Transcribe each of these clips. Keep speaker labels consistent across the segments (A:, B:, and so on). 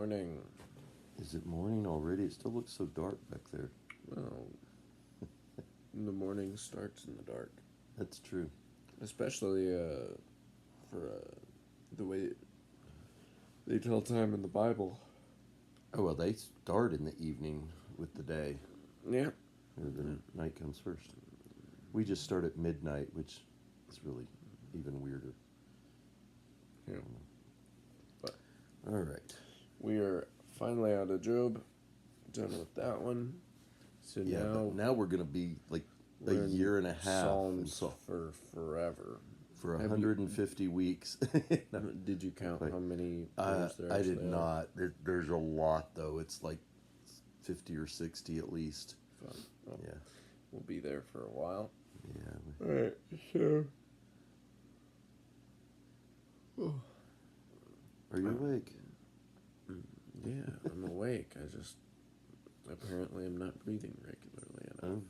A: morning.
B: Is it morning already? It still looks so dark back there.
A: Well, the morning starts in the dark.
B: That's true.
A: Especially for the way they tell time in the Bible.
B: Oh, well, they start in the evening with the day.
A: Yeah.
B: Or the night comes first. We just start at midnight, which is really even weirder.
A: Yeah. But
B: all right.
A: We are finally out of Job. Done with that one. So
B: yeah, now we're going to be like a year and a half.
A: Psalms for forever.
B: For 150 weeks.
A: No. Did you count how many years there
B: I did
A: are?
B: not. There's a lot, though. It's like 50 or 60 at least.
A: Fun. Well,
B: yeah.
A: We'll be there for a while.
B: Yeah.
A: All right, so...
B: Are you awake?
A: Yeah, I'm awake. I just... Apparently I'm not breathing regularly enough.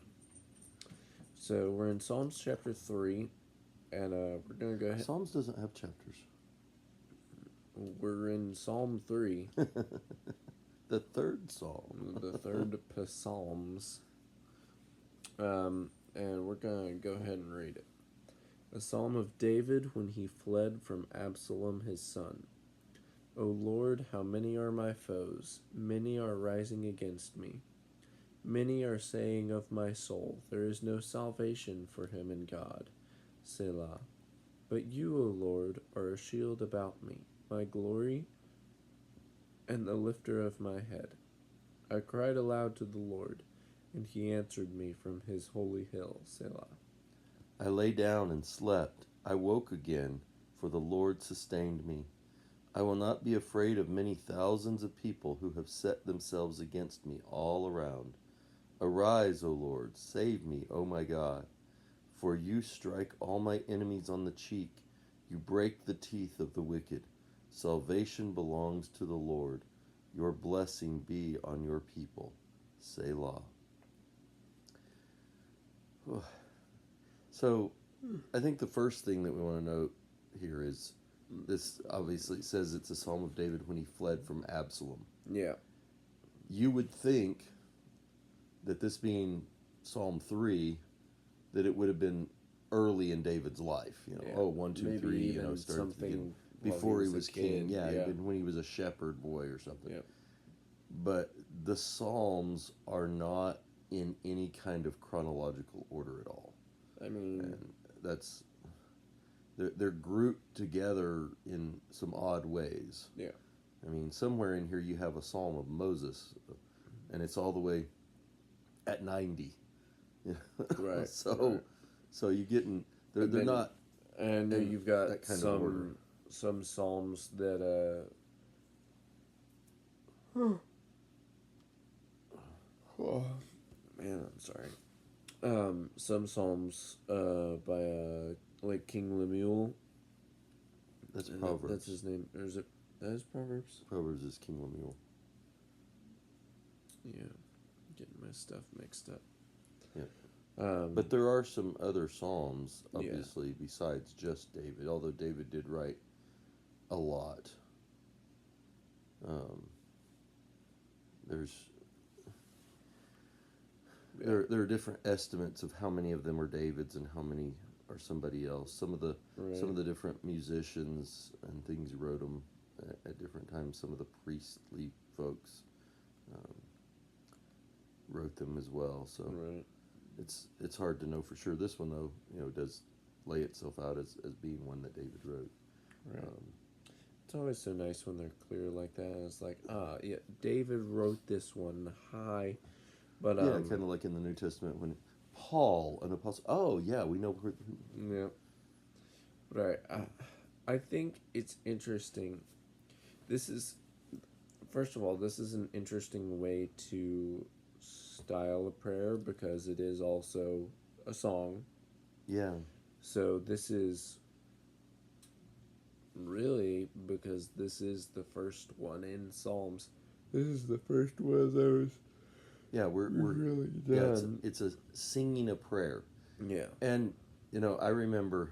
A: So we're in Psalms chapter 3, and we're going to go ahead...
B: Psalms doesn't have chapters.
A: We're in Psalm 3.
B: The third psalm.
A: The third Psalms. And we're going to go ahead and read it. A psalm of David when he fled from Absalom his son. O Lord, how many are my foes? Many are rising against me. Many are saying of my soul, there is no salvation for him in God. Selah. But you, O Lord, are a shield about me, my glory, and the lifter of my head. I cried aloud to the Lord, and he answered me from his holy hill, Selah.
B: I lay down and slept. I woke again, for the Lord sustained me. I will not be afraid of many thousands of people who have set themselves against me all around. Arise, O Lord, save me, O my God. For you strike all my enemies on the cheek. You break the teeth of the wicked. Salvation belongs to the Lord. Your blessing be on your people. Selah. So, I think the first thing that we want to note here is this obviously says it's a Psalm of David when he fled from Absalom.
A: Yeah.
B: You would think that this being Psalm 3, that it would have been early in David's life. You know, 1, 2, 3, started thinking before he was king. Yeah, even when he was a shepherd boy or something.
A: Yeah.
B: But the Psalms are not in any kind of chronological order at all.
A: I mean,
B: and that's they're grouped together in some odd ways.
A: Yeah.
B: I mean, somewhere in here you have a Psalm of Moses, and it's all the way at 90.
A: Right.
B: So you getting they're not.
A: And you've got
B: that kind of order.
A: Some psalms that oh man, I'm sorry. Some psalms by like King Lemuel.
B: That's Proverbs.
A: That's his name. Or is it? That is Proverbs.
B: Proverbs is King Lemuel.
A: Yeah, getting my stuff mixed up.
B: Yeah. But there are some other psalms, obviously, besides just David. Although David did write a lot. There are different estimates of how many of them are David's and how many are somebody else. Some of the different musicians and things wrote them at different times. Some of the priestly folks wrote them as well. So it's hard to know for sure. This one though, does lay itself out as being one that David wrote.
A: Right. It's always so nice when they're clear like that. It's like, David wrote this one. Hi. But,
B: kind of like in the New Testament when Paul, an apostle. Oh, yeah, we know.
A: Yeah. Right. I think it's interesting. First of all, this is an interesting way to style a prayer because it is also a song.
B: Yeah.
A: So this is really because this is the first one in Psalms. This is the first one of those.
B: Yeah, we're
A: really done.
B: Yeah, it's a singing a prayer.
A: Yeah.
B: And I remember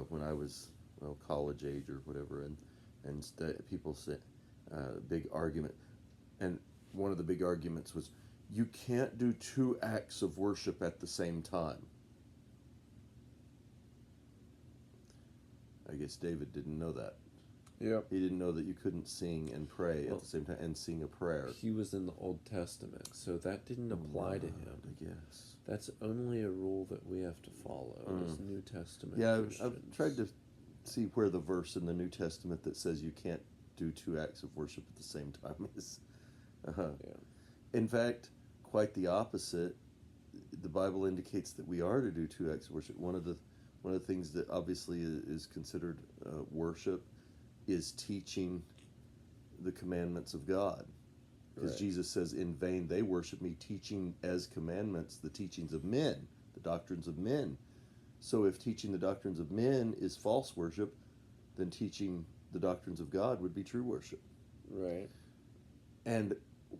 B: when I was college age or whatever, and and people say big argument, and one of the big arguments was you can't do two acts of worship at the same time. I guess David didn't know that.
A: Yep.
B: He didn't know that you couldn't sing and pray at the same time and sing a prayer.
A: He was in the Old Testament, so that didn't apply to him.
B: I guess.
A: That's only a rule that we have to follow as New Testament
B: Christians.
A: Christians.
B: I've tried to see where the verse in the New Testament that says you can't do two acts of worship at the same time is. In fact, quite the opposite. The Bible indicates that we are to do two acts of worship. One of the things that obviously is considered worship is teaching the commandments of God. Because Jesus says, in vain they worship me, teaching as commandments the teachings of men, the doctrines of men. So if teaching the doctrines of men is false worship, then teaching the doctrines of God would be true worship.
A: Right.
B: And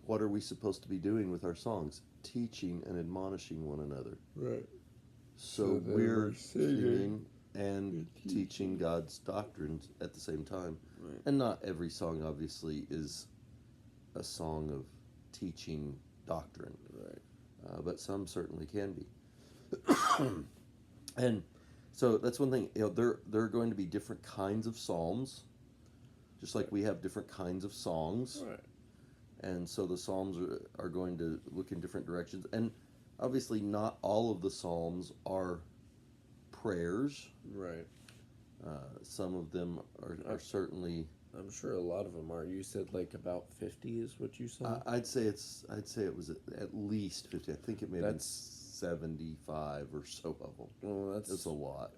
B: what are we supposed to be doing with our songs? Teaching and admonishing one another.
A: Right.
B: So we're singing and teaching God's doctrines at the same time.
A: Right.
B: And not every song, obviously, is a song of teaching doctrine.
A: Right.
B: But some certainly can be. And so that's one thing. There are going to be different kinds of psalms, just like we have different kinds of songs.
A: Right.
B: And so the psalms are going to look in different directions. And obviously not all of the psalms are prayers.
A: Right.
B: Some of them are certainly.
A: I'm sure a lot of them are. You said like about 50 is what you said?
B: I'd say it was at least 50. I think it may have been 75 or so of them.
A: Well, that's
B: a lot.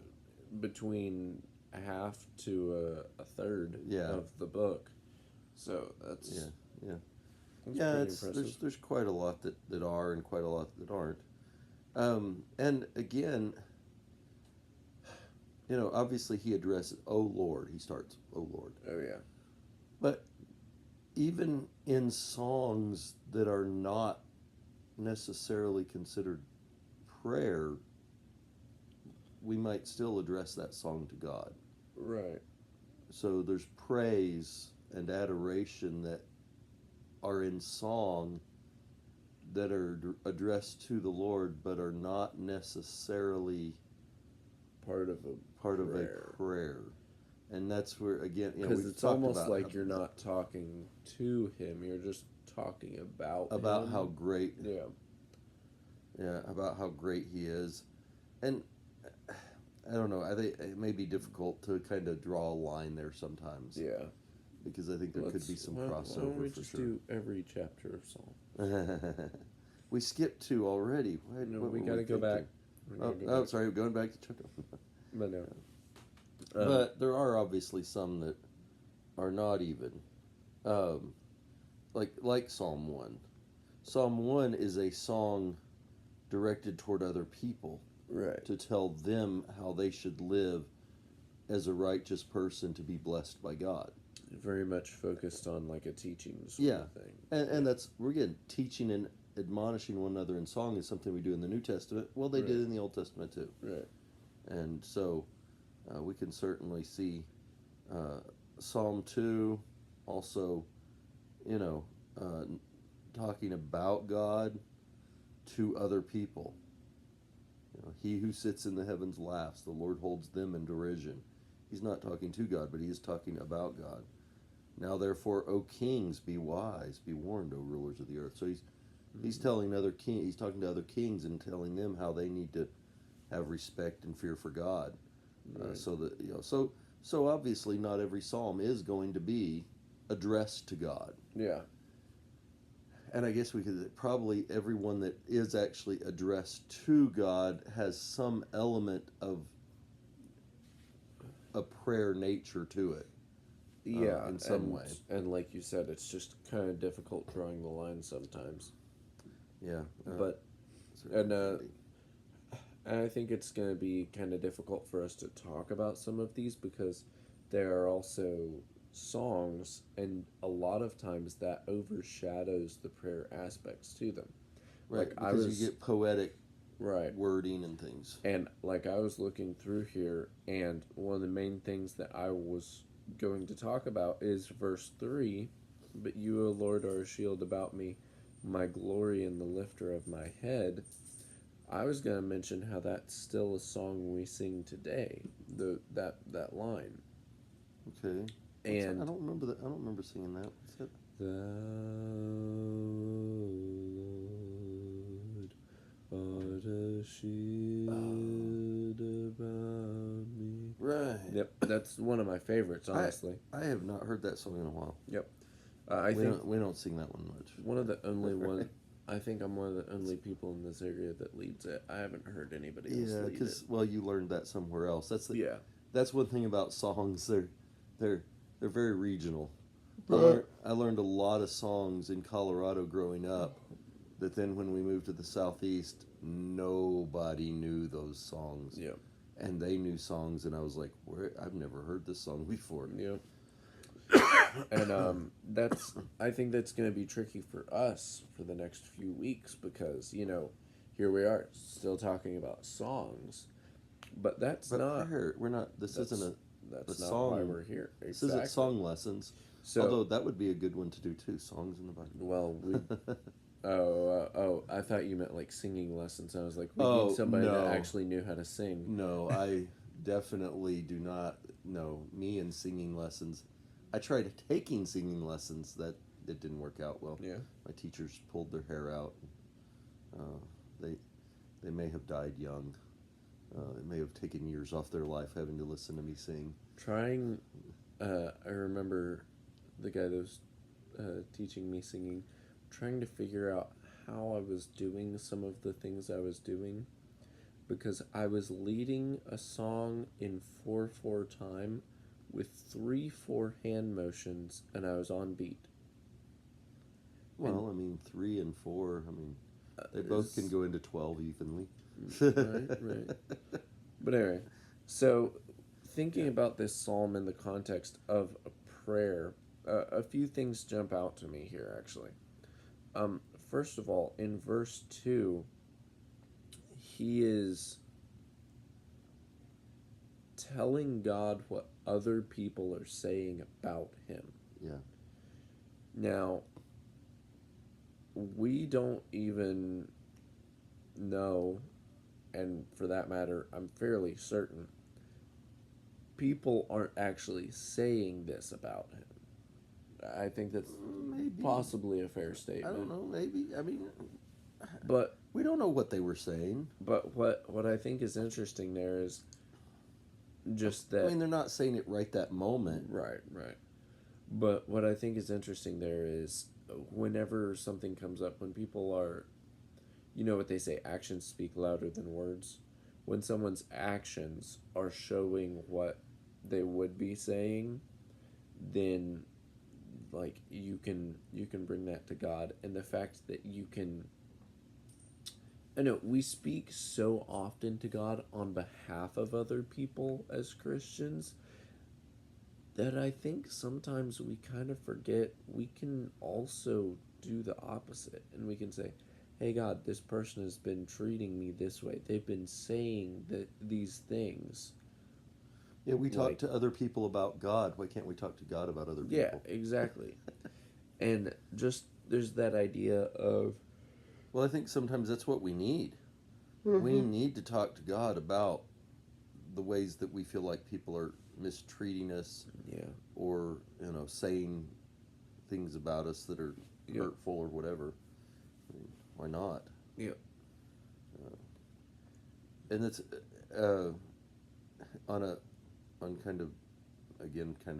A: Between half to a third of the book. So that's
B: there's quite a lot that are and quite a lot that aren't. And again, obviously he addresses, "Oh Lord," he starts, "Oh Lord."
A: Oh yeah.
B: But even in songs that are not necessarily considered prayer, we might still address that song to God.
A: Right.
B: So there's praise and adoration that are in song that are addressed to the Lord, but are not necessarily
A: part of
B: a prayer. And that's where, again,
A: because it's almost like you're not talking to him; you're just talking about him.
B: How great, about how great he is. And I don't know. I think it may be difficult to kind of draw a line there sometimes.
A: Yeah.
B: Because I think there could be some crossover. Why
A: don't we just do every chapter of Psalm?
B: We skipped 2 already.
A: We got to go back.
B: Sorry, we're going back to chapter.
A: But no.
B: But there are obviously some that are not even. Like Psalm 1. Psalm 1 is a song directed toward other people.
A: Right.
B: To tell them how they should live as a righteous person to be blessed by God.
A: Very much focused on like a teaching sort of thing.
B: And that's, we're again, teaching and admonishing one another in song is something we do in the New Testament. Well, they did in the Old Testament too.
A: Right.
B: And so we can certainly see Psalm 2 also, talking about God to other people. He who sits in the heavens laughs. The Lord holds them in derision. He's not talking to God, but he is talking about God. Now, therefore, O kings, be wise, be warned, O rulers of the earth. So he's telling he's talking to other kings and telling them how they need to have respect and fear for God.
A: Right.
B: So that so obviously not every psalm is going to be addressed to God.
A: Yeah.
B: And I guess we could probably everyone that is actually addressed to God has some element of a prayer nature to it.
A: Yeah,
B: in some way.
A: And like you said, it's just kind of difficult drawing the line sometimes.
B: Yeah.
A: And I think it's going to be kind of difficult for us to talk about some of these because there are also songs, and a lot of times that overshadows the prayer aspects to them.
B: Right, because you get poetic wording and things.
A: And like I was looking through here, and one of the main things that I was going to talk about is verse 3. But you, O Lord, are a shield about me, my glory and the lifter of my head. I was going to mention how that's still a song we sing today, that line.
B: Okay. I
A: And
B: don't remember that. I don't remember singing that. What's that?
A: thou, Lord, art a shield about me.
B: Right.
A: Yep, that's one of my favorites, honestly.
B: I have not heard that song in a while.
A: Yep. I think
B: We don't sing that one much.
A: one of the only
B: Right.
A: one. I think I'm one of the only people in this area that leads it. I haven't heard anybody else
B: Yeah,
A: lead it.
B: because well, you learned that somewhere else.
A: Yeah.
B: That's one thing about songs. They're very regional. I learned a lot of songs in Colorado growing up. That then when we moved to the southeast, nobody knew those songs.
A: Yeah.
B: And they knew songs, and I was like, "Where? I've never heard this song before."
A: Yeah. And that's I think that's going to be tricky for us for the next few weeks because here we are still talking about songs, but
B: But we're not. This isn't a
A: that's not
B: song.
A: why we're here.
B: This
A: Exactly.
B: isn't song lessons.
A: So
B: Although that would be a good one to do too. Songs in the Bible.
A: well we I thought you meant like singing lessons. I was like, we
B: Oh,
A: need somebody
B: no.
A: that actually knew how to sing.
B: No, I definitely do not. No, me and singing lessons. I tried taking singing lessons. That it didn't work out well.
A: Yeah.
B: My teachers pulled their hair out. They they may have died young. It may have taken years off their life having to listen to me sing.
A: Trying, I remember the guy that was teaching me singing, trying to figure out how I was doing some of the things I was doing, because I was leading a song in 4/4 time with 3/4 hand motions, and I was on beat.
B: Well, I mean, 3 and 4. I mean, they both can go into 12 evenly.
A: Right. But anyway, so thinking about this psalm in the context of a prayer, a few things jump out to me here, actually. First of all, in verse 2, he is telling God what other people are saying about him.
B: Yeah.
A: Now, we don't even know, and for that matter, I'm fairly certain, people aren't actually saying this about him. I think that's
B: Maybe.
A: possibly a fair statement.
B: I don't know. Maybe. I mean,
A: But
B: we don't know what they were saying.
A: what I think is interesting there is just that.
B: I mean, they're not saying it right that moment.
A: Right. But what I think is interesting there is whenever something comes up, when people are, you know what they say, actions speak louder than words. When someone's actions are showing what they would be saying, then like you can bring that to God, and the fact that you can. I know we speak so often to God on behalf of other people as Christians that I think sometimes we kind of forget we can also do the opposite, and we can say, hey God, this person has been treating me this way, they've been saying these things.
B: Yeah, we talk to other people about God. Why can't we talk to God about other people?
A: Yeah, exactly. And just there's that idea of,
B: well, I think sometimes that's what we need. We need to talk to God about the ways that we feel like people are mistreating us,
A: yeah,
B: or saying things about us that are hurtful or whatever. I mean, why not?
A: Yeah.
B: And it's on kind of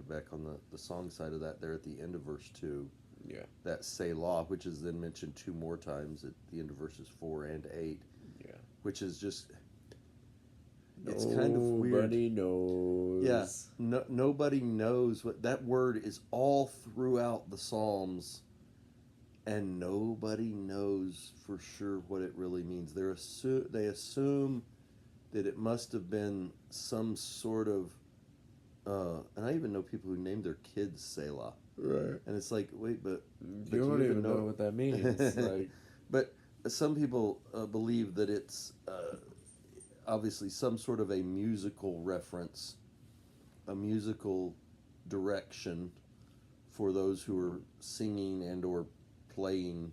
B: back on the song side of that, there at the end of verse 2.
A: Yeah.
B: That Selah, which is then mentioned 2 more times at the end of verses 4 and 8.
A: Yeah.
B: Which is just, it's kind of weird.
A: Nobody knows.
B: Yeah. Nobody knows what that word is all throughout the Psalms, and nobody knows for sure what it really means. They assume that it must have been some sort of, and I even know people who named their kids Selah.
A: Right.
B: And it's like, wait, but
A: you don't even know what that means. Like,
B: but some people believe that it's obviously some sort of a musical reference, a musical direction for those who are singing and or playing,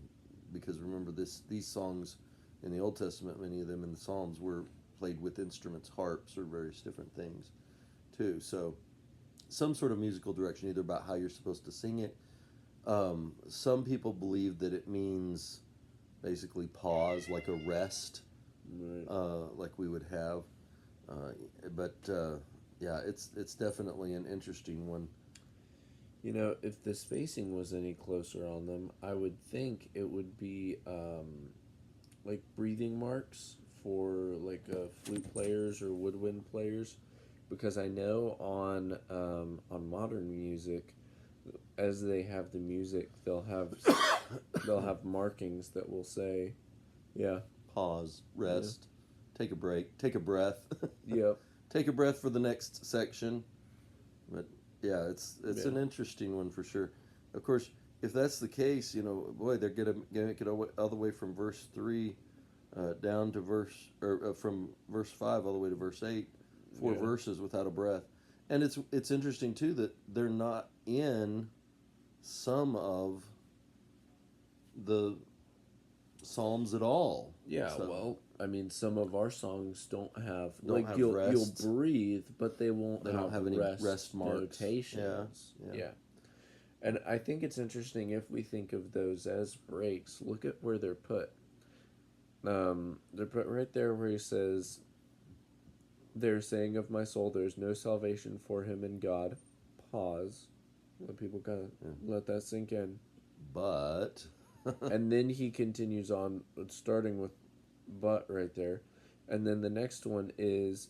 B: because remember these songs in the Old Testament, many of them in the Psalms were played with instruments, harps, or various different things too. So some sort of musical direction, either about how you're supposed to sing it. Some people believe that it means basically pause, like a rest,
A: Right.
B: like we would have. But yeah, it's definitely an interesting one.
A: You know, if the spacing was any closer on them, I would think it would be like breathing marks for like flute players or woodwind players, because I know on modern music, as they have the music, they'll have markings that will say, yeah,
B: Pause,
A: yeah,
B: rest, take a break, take a breath,
A: yep,
B: take a breath for the next section. But yeah, it's
A: yeah,
B: an interesting one for sure. Of course, if that's the case, boy, they're gonna make it all the way from verse 3 down to from verse 5 all the way to verse 8, four
A: yeah,
B: verses without a breath. And it's interesting too that they're not in some of the psalms at all.
A: yeah.
B: So
A: Well, I mean, some of our songs don't have,
B: don't
A: like,
B: have
A: you'll
B: rest.
A: breathe, but they won't
B: They don't
A: have
B: have any
A: rest
B: rest marks. Yeah,
A: notations.
B: yeah,
A: Yeah. And I think it's interesting if we think of those as breaks. Look at where they're put. They're put right there where he says, "They're saying of my soul, there's no salvation for him in God." Pause. Let people kind of
B: yeah.
A: let that sink in.
B: But
A: And then he continues on, starting with "but" right there. And then the next one is,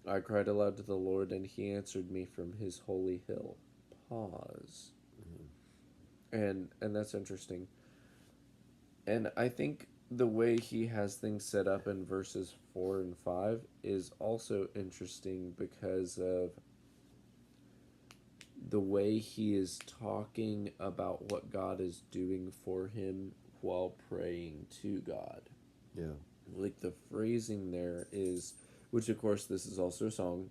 A: "I cried aloud to the Lord, and he answered me from his holy hill." Pause. And that's interesting. And I think the way he has things set up in verses 4 and 5 is also interesting because of the way he is talking about what God is doing for him while praying to God.
B: yeah,
A: Like the phrasing there is, which of course this is also a song,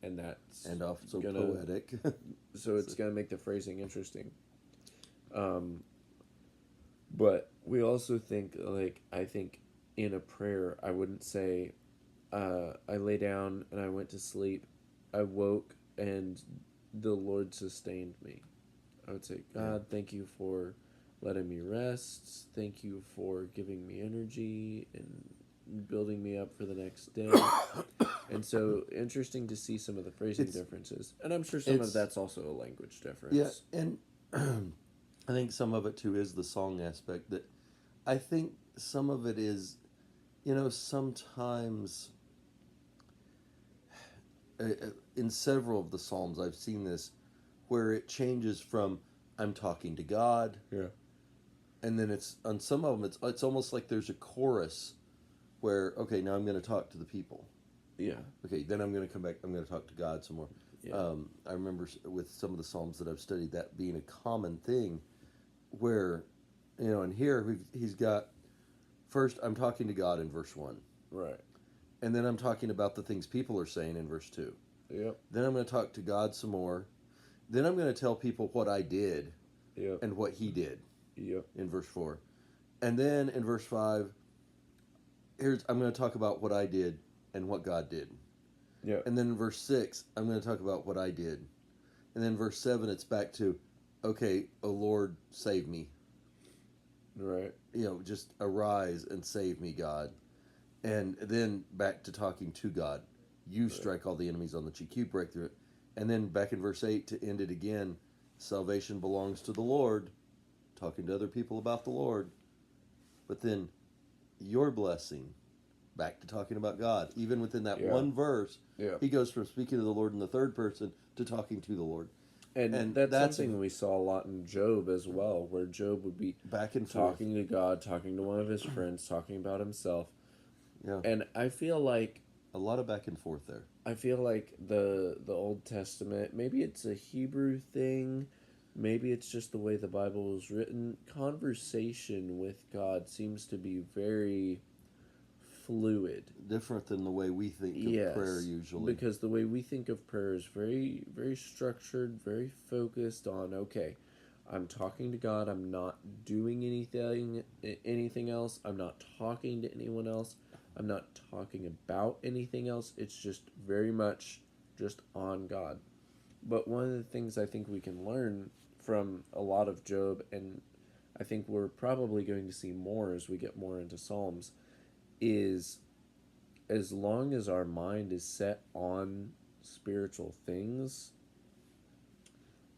A: and that's
B: and also
A: gonna,
B: poetic.
A: so it's gonna make the phrasing interesting. Um, But we also think, like, I think in a prayer, I wouldn't say, I lay down and I went to sleep. I woke and the Lord sustained me. I would say,
B: Yeah.
A: God, thank you for letting me rest. Thank you for giving me energy and building me up for the next day. And so interesting to see some of the phrasing
B: it's
A: differences. And I'm sure some of
B: it's
A: that's also a language
B: yeah,
A: difference.
B: and I think some of it too is the song aspect. That I think some of it is, sometimes in several of the psalms I've seen this where it changes from I'm talking to God,
A: Yeah.
B: and then it's on some of them it's almost like there's a chorus where okay, now I'm going to talk to the people.
A: Yeah.
B: Okay, then I'm going to come back. I'm going to talk to God some more.
A: Yeah.
B: I remember with some of the psalms that I've studied that being a common thing, where, and here he's got first I'm talking to God in verse 1,
A: Right.
B: and then I'm talking about the things people are saying in verse 2.
A: Yep.
B: Then I'm going to talk to God some more. Then I'm going to tell people what I did
A: Yep.
B: and what He did
A: Yep.
B: in verse 4, and then in verse 5, I'm going to talk about what I did and what God did.
A: Yep.
B: And then in verse 6, I'm going to talk about what I did. And then verse 7, it's back to, okay, O Lord, save me.
A: Right.
B: Just arise and save me, God. And then back to talking to God. You strike all the enemies on the cheek. You break through it. And then back in verse 8 to end it again, salvation belongs to the Lord. Talking to other people about the Lord. But then your blessing, back to talking about God. Even within that
A: Yeah.
B: one verse,
A: Yeah.
B: he goes from speaking to the Lord in the third person to talking to the Lord.
A: And
B: And
A: that's
B: that's
A: something we saw a lot in Job as well, where Job would be
B: back and forth.
A: talking to God, talking to one of his friends, talking about himself.
B: Yeah.
A: And I feel like
B: A lot of back and forth there.
A: the Old Testament, maybe it's a Hebrew thing, maybe it's just the way the Bible was written. Conversation with God seems to be very fluid.
B: Different than the way we think of prayer
A: Yes,
B: usually.
A: because the way we think of prayer is very, very structured, very focused on, okay, I'm talking to God, I'm not doing anything else, I'm not talking to anyone else, I'm not talking about anything else. It's just very much just on God. But one of the things I think we can learn from a lot of Job, and I think we're probably going to see more as we get more into Psalms, is as long as our mind is set on spiritual things,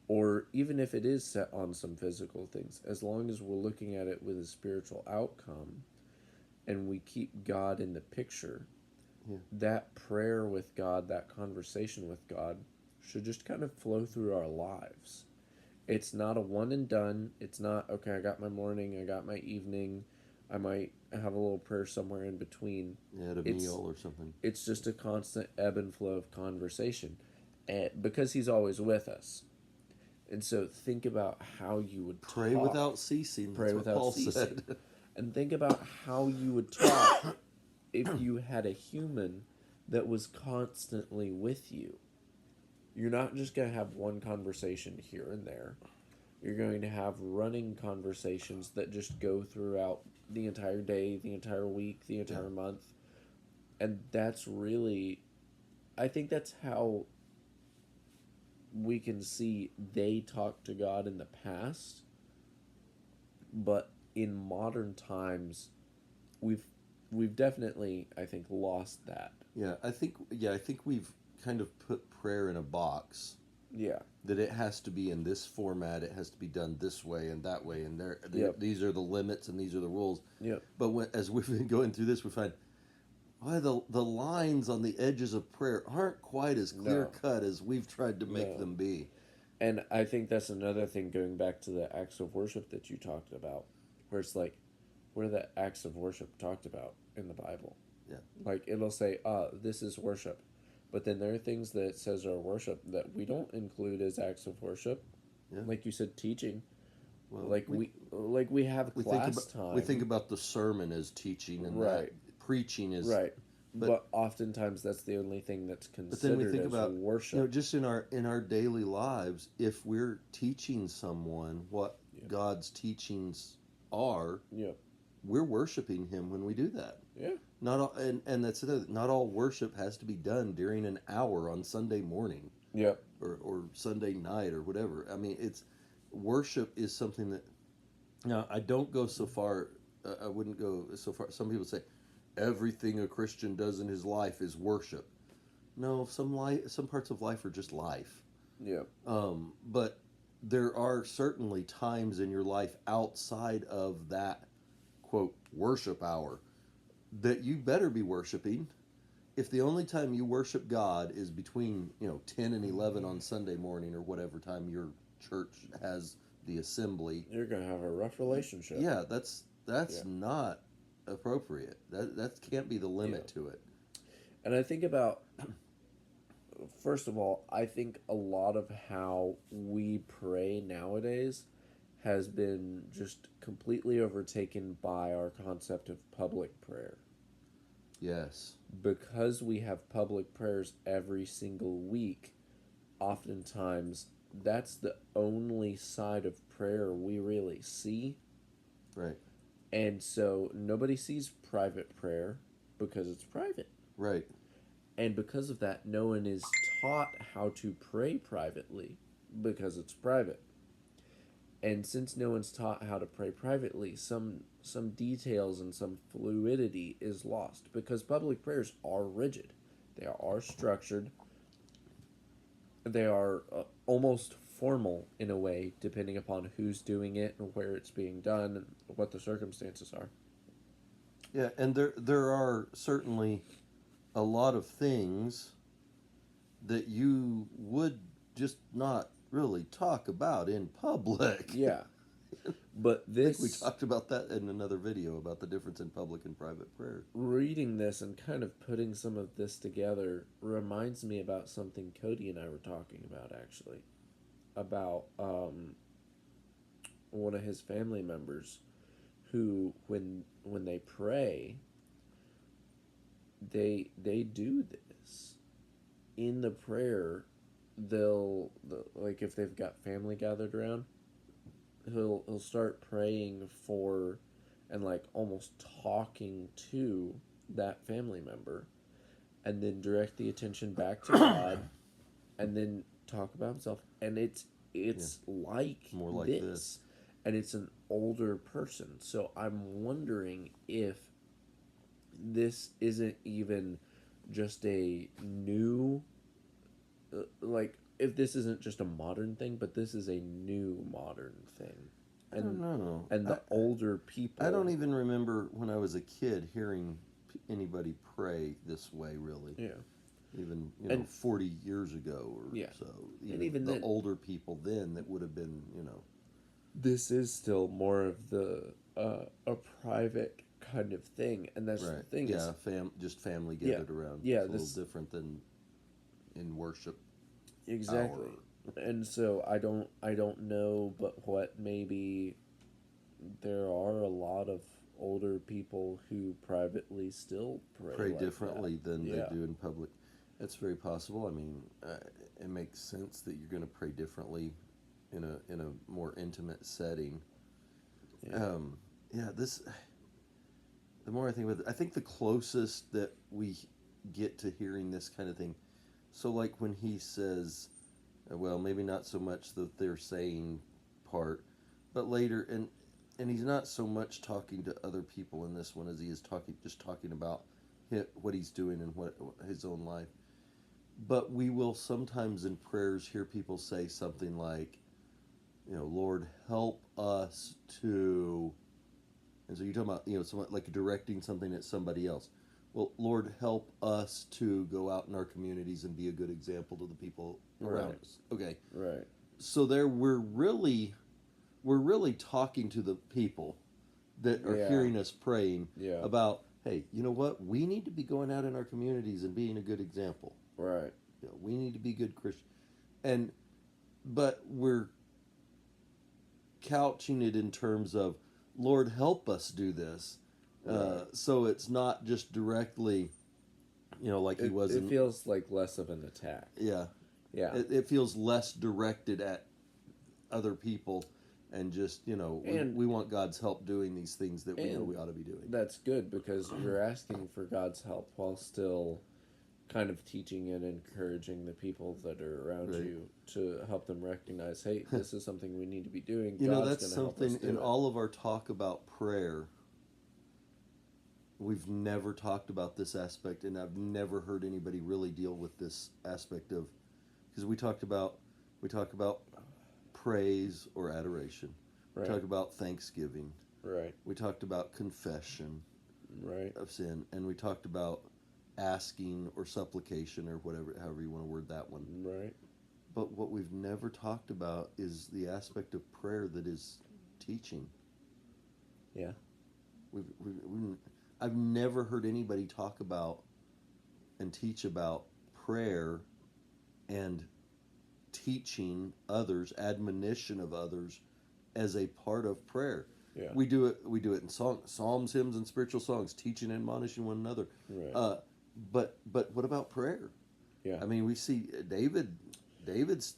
A: or even if it is set on some physical things, as long as we're looking at it with a spiritual outcome and we keep God in the picture,
B: Yeah.
A: that prayer with God, that conversation with God, should just kind of flow through our lives. It's not a one and done. It's not, okay, I got my morning, I got my evening, I might have a little prayer somewhere in between.
B: Yeah, at a
A: It's
B: meal or something.
A: it's just a constant ebb and flow of conversation, and because he's always with us. And so think about how you would
B: Pray
A: talk.
B: without ceasing.
A: Pray
B: That's what
A: without
B: Paul
A: ceasing.
B: said.
A: And think about how you would talk if you had a human that was constantly with you. You're not just going to have one conversation here and there. You're going to have running conversations that just go throughout the entire day, the entire week, the entire month. And that's really, I think that's how we can see they talked to God in the past, but in modern times, we've we've definitely, I think, lost that.
B: I think we've kind of put prayer in a box
A: Yeah.
B: that it has to be in this format, it has to be done this way and that way, and
A: Yep.
B: these are the limits and these are the rules.
A: Yep.
B: But as we've been going through this, we find why the lines on the edges of prayer aren't quite as clear
A: No.
B: cut as we've tried to make
A: No.
B: them be.
A: And I think that's another thing going back to the acts of worship that you talked about, where it's like, where are the acts of worship talked about in the Bible?
B: Yeah.
A: Like it'll say, this is worship. But then there are things that it says are worship that we don't include as acts of worship.
B: Yeah.
A: Like you said, teaching.
B: Well,
A: Like we have class time.
B: we think about the sermon as teaching, and
A: Right.
B: that preaching is
A: Right.
B: But
A: But oftentimes that's the only thing that's
B: but then we
A: considered
B: think
A: as
B: about
A: worship.
B: just in our daily lives, if we're teaching someone what
A: Yeah.
B: God's teachings are,
A: Yeah.
B: we're worshiping Him when we do that.
A: Yeah.
B: Not all, and that's another. Not all worship has to be done during an hour on Sunday morning
A: Yeah.
B: or Sunday night or whatever. I mean, it's worship is something that. Now, I don't go so far. I wouldn't go so far. Some people say everything a Christian does in his life is worship. No, some parts of life are just life.
A: Yeah.
B: But there are certainly times in your life outside of that quote worship hour that you better be worshiping. If the only time you worship God is between 10 and 11 on Sunday morning or whatever time your church has the assembly,
A: You're gonna have a rough relationship.
B: yeah, that's
A: Yeah.
B: not appropriate. That can't be the limit to it.
A: And I think about, first of all, I think a lot of how we pray nowadays has been just completely overtaken by our concept of public prayer.
B: Yes.
A: Because we have public prayers every single week, oftentimes that's the only side of prayer we really see.
B: Right.
A: And so nobody sees private prayer because it's private.
B: Right.
A: And because of that, no one is taught how to pray privately because it's private. And since no one's taught how to pray privately, some details and some fluidity is lost because public prayers are rigid. They are structured. They are almost formal in a way, depending upon who's doing it and where it's being done and what the circumstances are.
B: Yeah, and there are certainly a lot of things that you would just not really talk about in public.
A: Yeah. But
B: I
A: this,
B: think we talked about that in another video about the difference in public and private prayer.
A: reading this and kind of putting some of this together reminds me about something Cody and I were talking about, actually. About one of his family members who, when they pray, they do this in the prayer. Like if they've got family gathered around, he'll start praying for, and like almost talking to that family member, and then direct the attention back to God, and then talk about himself. And
B: Yeah,
A: it's like
B: more like this.
A: this, and it's an older person. So I'm wondering if this isn't even just a new, like if this isn't just a modern thing, but this is a new modern thing.
B: I don't
A: and
B: know.
A: and the older
B: I don't
A: people.
B: even remember when I was a kid hearing anybody pray this way, really.
A: Yeah.
B: Even,
A: And
B: 40 years ago or
A: yeah.
B: so.
A: And
B: Even
A: even
B: the
A: then,
B: older people then that would have been,
A: this is still more of the a private kind of thing, and that's the
B: right.
A: thing is.
B: Yeah, just family
A: Yeah.
B: gathered around.
A: Yeah,
B: It's a little
A: this
B: different than in worship hour.
A: exactly. And so I don't know, but what maybe there are a lot of older people who privately still pray
B: Pray
A: like that.
B: differently than they
A: Yeah.
B: do in public. That's very possible. I mean, it makes sense that you're going to pray differently in a more intimate setting.
A: Yeah.
B: Um, yeah, this. The more I think about it, I think the closest that we get to hearing this kind of thing. So, like when he says, well, maybe not so much that they're saying part, but later, and he's not so much talking to other people in this one as he is talking about what he's doing and what his own life. But we will sometimes in prayers hear people say something like, Lord, help us to. And so you're talking about, somewhat like directing something at somebody else. Well, Lord, help us to go out in our communities and be a good example to the people around
A: Right.
B: us. Okay.
A: Right.
B: So there we're really talking to the people that are
A: Yeah.
B: hearing us praying
A: Yeah.
B: about, hey, you know what? We need to be going out in our communities and being a good example.
A: Right.
B: We need to be good Christians. And but we're couching it in terms of, Lord, help us do this.
A: Right.
B: So it's not just directly, like he was
A: It
B: in.
A: feels like less of an attack.
B: Yeah.
A: Yeah.
B: It feels less directed at other people and just,
A: And
B: we want God's help doing these things that we know
A: and
B: we ought to be doing.
A: that's good because you're asking for God's help while still kind of teaching and encouraging the people that are around
B: Right.
A: you to help them recognize, hey, this is something we need to be doing.
B: That's
A: Going to help us
B: something
A: do
B: in
A: it.
B: all of our talk about prayer. We've never talked about this aspect, and I've never heard anybody really deal with this aspect of, because we talk about praise or adoration. We
A: Right.
B: talk about thanksgiving.
A: Right.
B: We talked about confession
A: Right.
B: of sin, and we talked about asking or supplication or whatever, however you want to word that one.
A: Right.
B: But what we've never talked about is the aspect of prayer that is teaching.
A: Yeah.
B: I've never heard anybody talk about and teach about prayer and teaching others, admonition of others as a part of prayer.
A: Yeah.
B: We do it in psalms, hymns, and spiritual songs, teaching and admonishing one another.
A: Right.
B: But what about prayer?
A: Yeah.
B: I mean, we see David's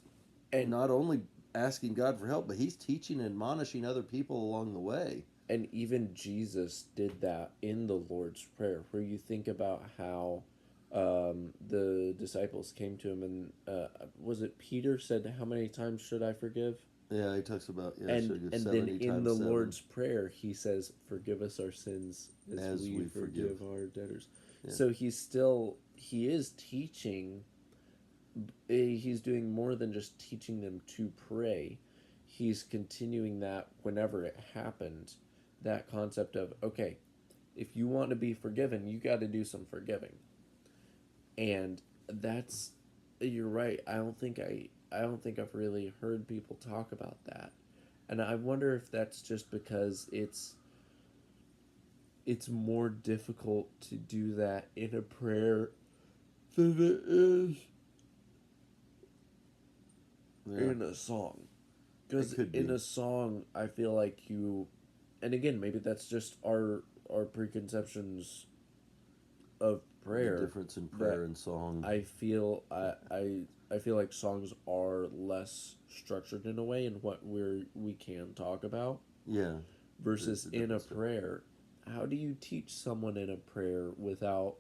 A: And
B: not only asking God for help, but he's teaching and admonishing other people along the way.
A: and even Jesus did that in the Lord's Prayer, where you think about how the disciples came to him, and was it Peter said, "How many times should I forgive?"
B: Yeah, he talks about
A: And
B: should give
A: and
B: 70
A: then in
B: times
A: the
B: 7
A: Lord's Prayer, he says, "Forgive us our sins as
B: as
A: we
B: we forgive.
A: forgive our debtors."
B: Yeah.
A: So he is teaching. He's doing more than just teaching them to pray. He's continuing that whenever it happened, that concept of, okay, if you want to be forgiven, you got to do some forgiving. And that's, you're right. I don't think I've really heard people talk about that. And I wonder if that's just because it's more difficult to do that in a prayer than it is
B: Yeah.
A: in a song. Because
B: It could
A: in
B: be.
A: a song, I feel like and again, maybe that's just our preconceptions of
B: The
A: prayer
B: difference in
A: that
B: prayer and song.
A: I feel like songs are less structured in a way in what we can talk about
B: Yeah, there's
A: versus
B: a
A: in a
B: difference there.
A: prayer. How do you teach someone in a prayer without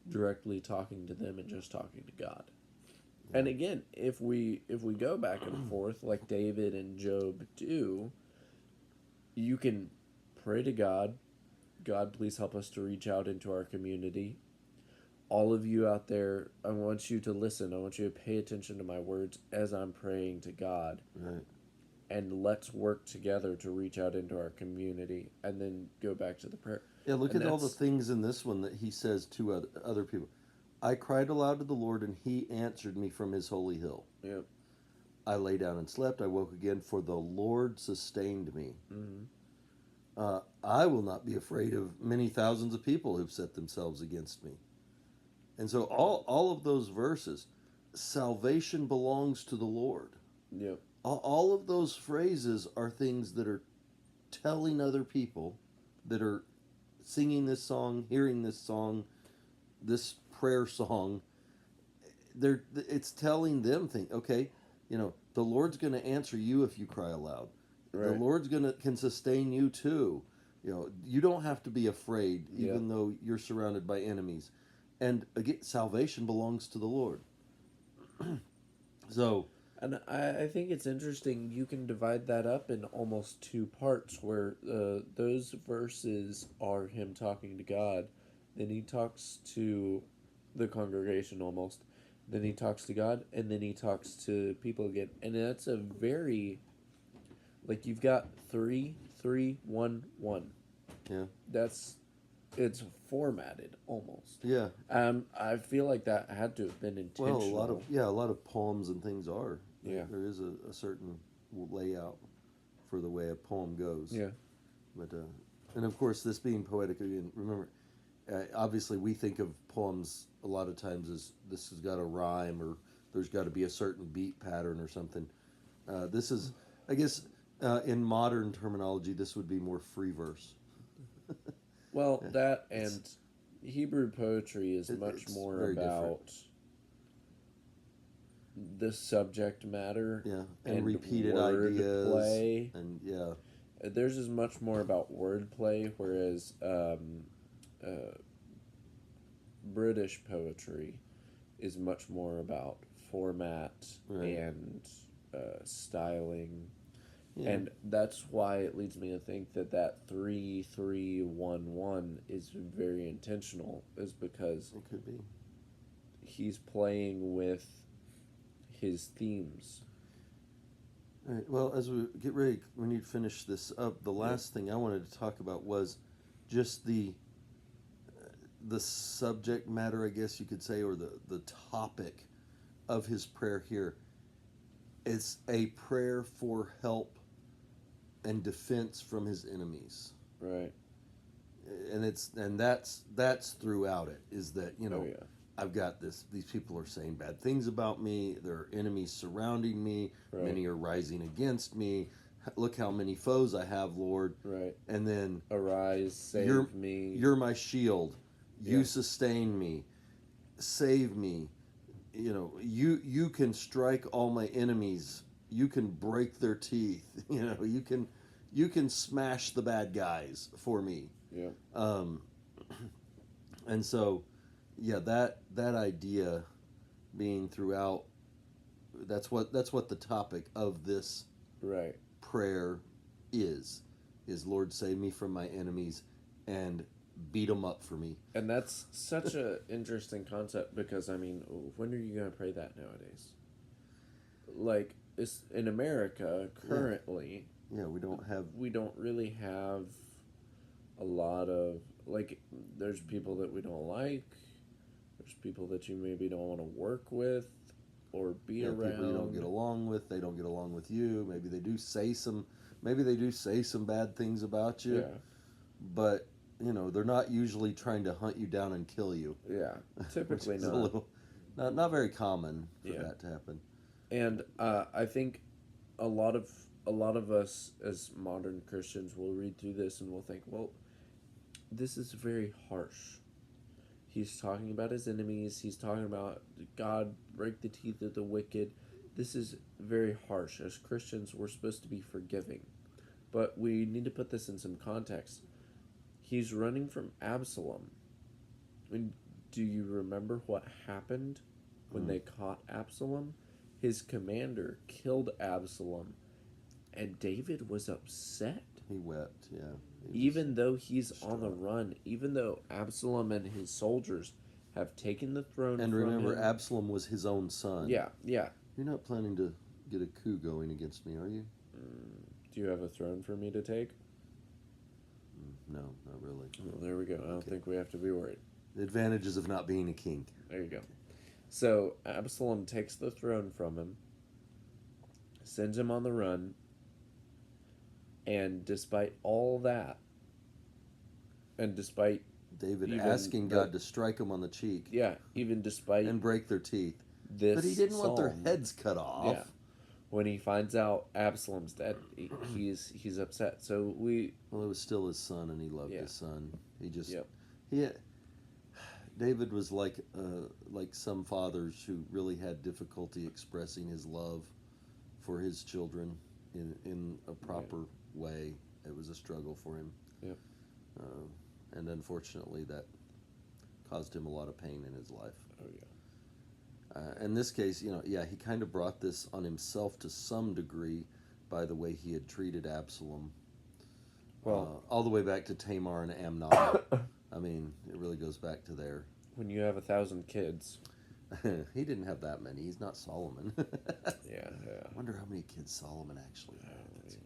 A: directly talking to them and just talking to God? And
B: Yeah.
A: again, if we go back and forth like David and Job do, you can pray to God. God, please help us to reach out into our community. All of you out there, I want you to listen. I want you to pay attention to my words as I'm praying to God.
B: Right.
A: And let's work together to reach out into our community and then go back to the prayer.
B: Yeah, look
A: And
B: at all the
A: that's,
B: things in this one that he says to other people. I cried aloud to the Lord, and he answered me from his holy hill.
A: yeah.
B: I lay down and slept. I woke again, for the Lord sustained me.
A: Mm-hmm.
B: I will not be afraid of many thousands of people who've set themselves against me. And so all of those verses, salvation belongs to the Lord.
A: Yeah.
B: All of those phrases are things that are telling other people that are singing this song, hearing this song, this prayer song. It's telling them okay, the Lord's going to answer you if you cry aloud. The
A: Right.
B: Lord's can sustain you too. You don't have to be afraid,
A: Yeah.
B: even though you're surrounded by enemies. And again, salvation belongs to the Lord. So,
A: And I think it's interesting. You can divide that up in almost two parts where those verses are him talking to God. Then he talks to the congregation almost. Then he talks to God. And then he talks to people again. And that's a very, like, you've got 3-3-1-1.
B: yeah,
A: It's formatted almost.
B: yeah.
A: I feel like that had to have been
B: Well,
A: intentional.
B: a lot of poems and things are.
A: Yeah.
B: There is a certain layout for the way a poem goes.
A: Yeah.
B: But and of course, this being poetic again. Remember, obviously, we think of poems a lot of times as this has got a rhyme or there's got to be a certain beat pattern or something. This is, I guess, in modern terminology, this would be more free verse.
A: Well,
B: Yeah,
A: that
B: it's
A: and Hebrew poetry is much
B: it's
A: more
B: very different.
A: about the subject matter
B: Yeah, and
A: and
B: repeated
A: word
B: ideas,
A: play.
B: and yeah,
A: Theirs is much more about word play, whereas uh, British poetry is much more about format
B: right,
A: and styling.
B: yeah,
A: And that's why it leads me to think that 3-3-1-1 is very intentional, is because
B: it could be.
A: he's playing with his themes.
B: All right. Well, as we get ready, we need to finish this up. The
A: Yep.
B: last thing I wanted to talk about was just the subject matter, I guess you could say, or the topic of his prayer here. It's a prayer for help and defense from his enemies.
A: Right.
B: And that's throughout it, is that,
A: Oh yeah.
B: I've got these people are saying bad things about me, there are enemies surrounding me,
A: Right.
B: many are rising against me, look how many foes I have, Lord.
A: Right.
B: And then
A: Arise,
B: you're
A: save me.
B: you're my shield, you
A: Yeah.
B: sustain me, save me. You can strike all my enemies, you can break their teeth, you can smash the bad guys for me.
A: Yeah.
B: um, and so, yeah, that idea being throughout, that's what the topic of this
A: Right.
B: prayer is Lord, save me from my enemies and beat them up for me.
A: And that's such a interesting concept because I mean, when are you gonna pray that nowadays? Like, it's in America
B: Yeah,
A: currently.
B: yeah,
A: We don't really have a lot of, like, there's people that we don't like. There's people that you maybe don't want to work with or be
B: yeah, people you don't get
A: around.
B: along with, they don't get along with you. Maybe they do say some bad things about you,
A: Yeah.
B: but they're not usually trying to hunt you down and kill you,
A: Yeah.
B: which
A: Typically
B: is a
A: not.
B: little not very common for
A: Yeah.
B: that to happen.
A: And I think a lot of a lot of us as modern Christians will read through this and we'll think, well, this is very harsh. He's talking about his enemies. He's talking about God break the teeth of the wicked. This is very harsh. As Christians, we're supposed to be forgiving. But we need to put this in some context. He's running from Absalom. And do you remember what happened when they caught Absalom? His commander killed Absalom, and David was upset.
B: He wept, yeah.
A: Even though he's on the run, even though Absalom and his soldiers have taken the throne
B: and
A: from
B: remember,
A: him.
B: Absalom was his own son.
A: Yeah, yeah.
B: You're not planning to get a coup going against me, are you?
A: Do you have a throne for me to take?
B: No, not really.
A: Well, there we go. I don't think we have to be worried.
B: The advantages of not being a king.
A: There you go. So Absalom takes the throne from him, sends him on the run, and despite all that, and despite
B: David
A: even
B: asking God to strike him on the cheek
A: even despite
B: and break their teeth.
A: this,
B: But he didn't want their
A: psalm,
B: heads cut off.
A: Yeah. When he finds out Absalom's dead, he's upset. So
B: Well, it was still his son, and he loved his son. He just
A: Yep.
B: David was like some fathers who really had difficulty expressing his love for his children in a proper way. It was a struggle for him.
A: Yep.
B: And unfortunately, that caused him a lot of pain in his life.
A: Oh yeah.
B: In this case, he kind of brought this on himself to some degree by the way he had treated Absalom.
A: Well,
B: All the way back to Tamar and Amnon. I mean, it really goes back to there.
A: When you have 1,000 kids.
B: He didn't have that many. He's not Solomon.
A: Yeah.
B: I wonder how many kids Solomon actually had.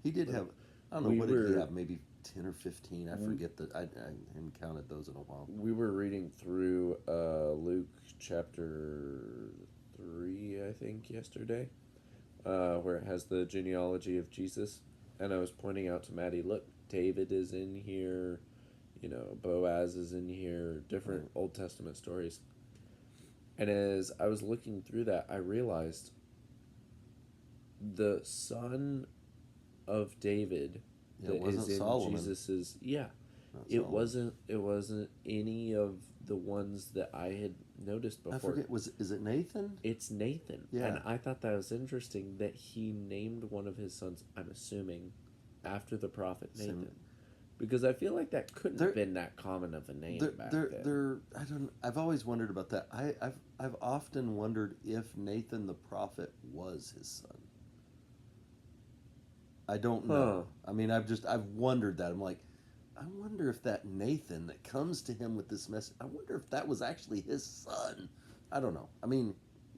A: He
B: He did have, I don't know, what did he have? Maybe 10 or 15? I forget. I haven't counted those in a while.
A: We were reading through Luke chapter 3, I think, yesterday, where it has the genealogy of Jesus. And I was pointing out to Maddie, look, David is in here, Boaz is in here, different Old Testament stories. And as I was looking through that, I realized the son of David that is in
B: Solomon.
A: Jesus's
B: Not
A: it
B: Solomon.
A: wasn't any of the ones that I had noticed before.
B: I forget, is it Nathan?
A: It's Nathan.
B: Yeah.
A: And I thought that was interesting that he named one of his sons, I'm assuming, after the prophet Nathan. Because I feel like that couldn't have been that common of a name back then.
B: I've always wondered about that. I've often wondered if Nathan the prophet was his son. I don't know. I mean, I've wondered that. I'm like, I wonder if that Nathan that comes to him with this message, I wonder if that was actually his son. I don't know. I mean,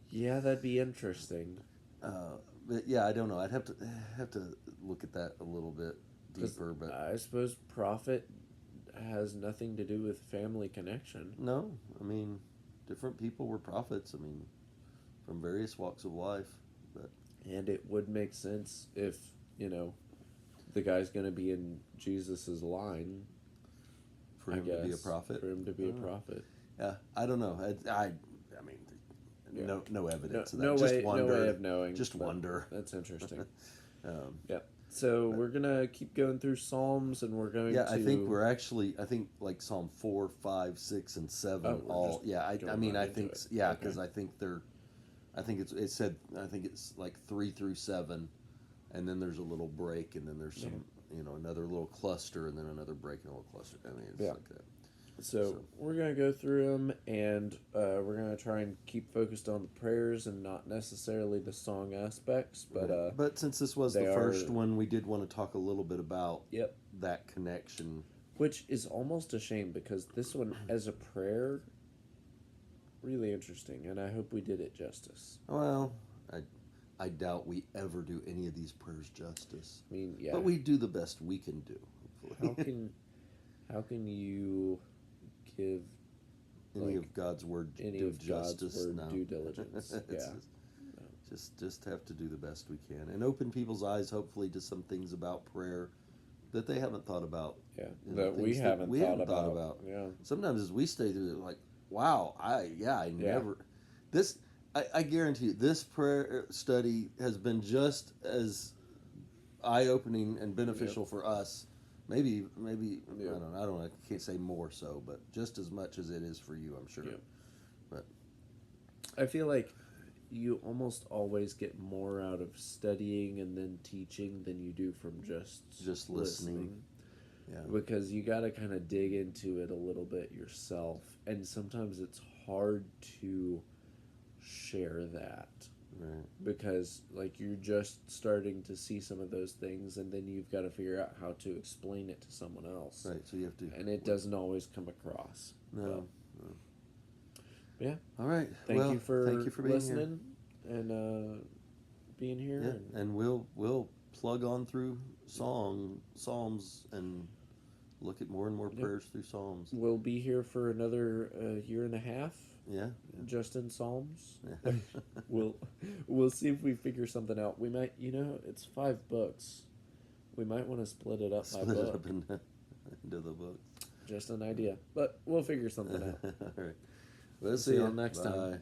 A: yeah, that'd be interesting.
B: But yeah, I don't know. I'd have to look at that a little bit deeper. But
A: I suppose prophet has nothing to do with family connection.
B: No, I mean, different people were prophets. I mean, from various walks of life.
A: And it would make sense if the guy's going to be in Jesus's line.
B: For him to be a prophet.
A: For him to be a prophet.
B: Yeah, I don't know. I mean, no evidence of that.
A: No
B: Just
A: way,
B: wonder.
A: no way of knowing.
B: Just wonder.
A: That's interesting.
B: Yeah.
A: So we're gonna keep going through Psalms, and we're going.
B: I think we're actually. I think like Psalm 4, 5, 6, and 7. All. Yeah. I mean, I think. Yeah, because I think they're. I think it said. I think it's like 3 through 7, and then there's a little break, and then there's some. Another little cluster, and then another break and a little cluster. I mean, it's like that.
A: So we're going to go through them, and we're going to try and keep focused on the prayers and not necessarily the song aspects.
B: But since this was the first one, we did want to talk a little bit about that connection.
A: Which is almost a shame, because this one, as a prayer, really interesting, and I hope we did it justice.
B: Well, I doubt we ever do any of these prayers justice.
A: I mean, yeah.
B: But we do the best we can do, hopefully.
A: How can you give
B: any of God's word due
A: diligence?
B: Just have to do the best we can and open people's eyes, hopefully, to some things about prayer that they haven't thought about.
A: Yeah, that we haven't thought about. Yeah.
B: Sometimes as we stay through it, like, wow, I never this. I guarantee you, this prayer study has been just as eye-opening and beneficial for us Maybe
A: Yeah.
B: I don't know. I can't say more so, but just as much as it is for you, I'm sure.
A: Yeah.
B: But
A: I feel like you almost always get more out of studying and then teaching than you do from
B: just listening. Yeah.
A: because you got to kind of dig into it a little bit yourself, and sometimes it's hard to share that
B: Right.
A: because like you're just starting to see some of those things, and then you've got to figure out how to explain it to someone else,
B: Right. So you have to.
A: and it doesn't always come across well.
B: No. No.
A: Yeah.
B: All right.
A: Thank
B: Well,
A: you for
B: thank you for being here.
A: listening and being here.
B: Yeah, and we'll plug on through Psalms and look at more and more
A: Yep.
B: prayers through Psalms.
A: We'll be here for another year and a half,
B: Yeah.
A: just in Psalms.
B: Yeah.
A: We'll see if we figure something out. We might, it's 5 books. We might want to split it up
B: Split
A: by
B: it
A: book.
B: up into the books.
A: Just an idea, but we'll figure something out.
B: All right. We'll
A: See
B: see
A: y'all
B: you
A: next time.
B: Bye.